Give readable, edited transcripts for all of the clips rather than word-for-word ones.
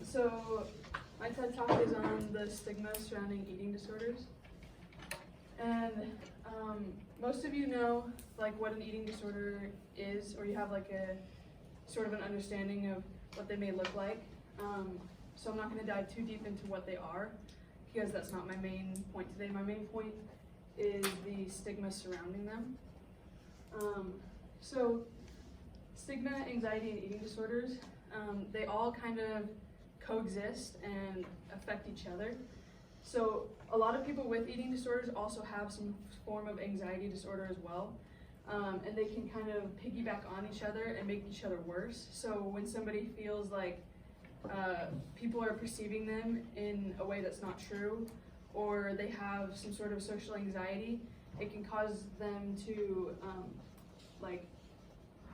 So my TED Talk is on the stigma surrounding eating disorders. And most of you know like what an eating disorder is, or you have like a sort of an understanding of what they may look like. So I'm not going to dive too deep into what they are, because that's not my main point today. My main point is the stigma surrounding them. So stigma, anxiety, and eating disorders, they all kind of coexist and affect each other. So a lot of people with eating disorders also have some form of anxiety disorder as well. And they can kind of piggyback on each other and make each other worse. So when somebody feels like people are perceiving them in a way that's not true, or they have some sort of social anxiety, it can cause them to like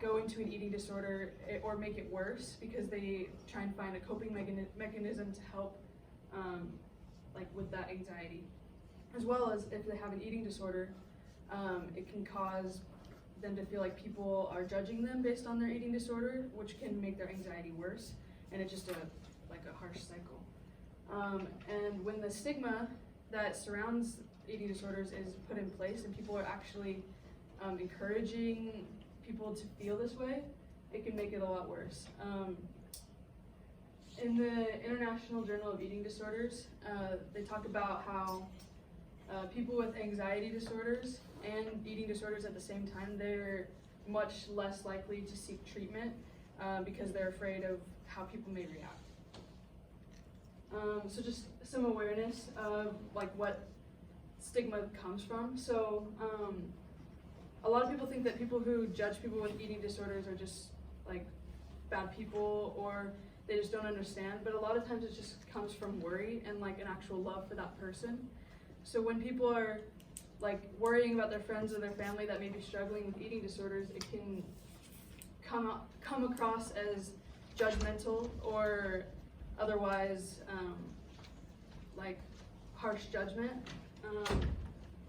go into an eating disorder or make it worse, because they try and find a coping mechanism to help like with that anxiety. As well as if they have an eating disorder, it can cause them to feel like people are judging them based on their eating disorder, which can make their anxiety worse, and it's just like a harsh cycle. And when the stigma that surrounds eating disorders is put in place and people are actually encouraging people to feel this way, it can make it a lot worse. In the International Journal of Eating Disorders, they talk about how people with anxiety disorders and eating disorders at the same time, they're much less likely to seek treatment because they're afraid of how people may react. So just some awareness of like what stigma comes from. So a lot of people think that people who judge people with eating disorders are just like bad people, or they just don't understand, but a lot of times it just comes from worry and like an actual love for that person. So when people are like worrying about their friends or their family that may be struggling with eating disorders, it can come across as judgmental or otherwise like harsh judgment,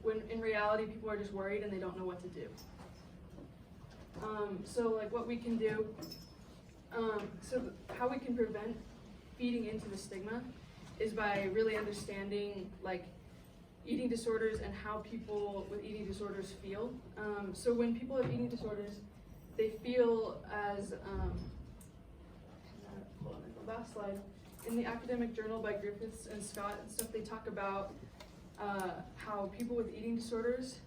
when in reality people are just worried and they don't know what to do. So like what we can do, so how we can prevent feeding into the stigma is by really understanding like eating disorders and how people with eating disorders feel. So when people have eating disorders, they feel as, hold on, the last slide. In the academic journal by Griffiths and Scott and stuff, they talk about how people with eating disorders,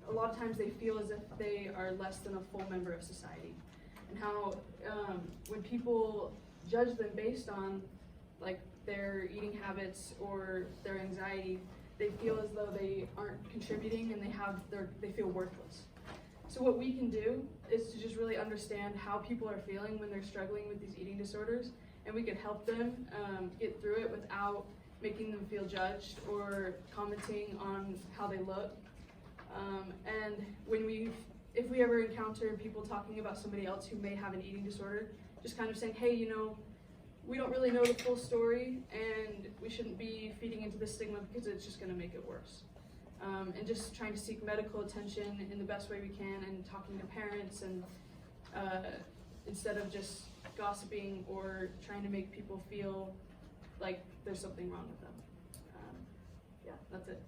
a lot of times they feel as if they are less than a full member of society. And how when people judge them based on like their eating habits or their anxiety, they feel as though they aren't contributing and they feel worthless. So what we can do is to just really understand how people are feeling when they're struggling with these eating disorders, and we can help them get through it without making them feel judged or commenting on how they look. And if we ever encounter people talking about somebody else who may have an eating disorder, just kind of saying, hey, you know, we don't really know the full story, and we shouldn't be feeding into the stigma because it's just going to make it worse. And just trying to seek medical attention in the best way we can, and talking to parents, and instead of just gossiping or trying to make people feel like there's something wrong with them. Yeah, that's it.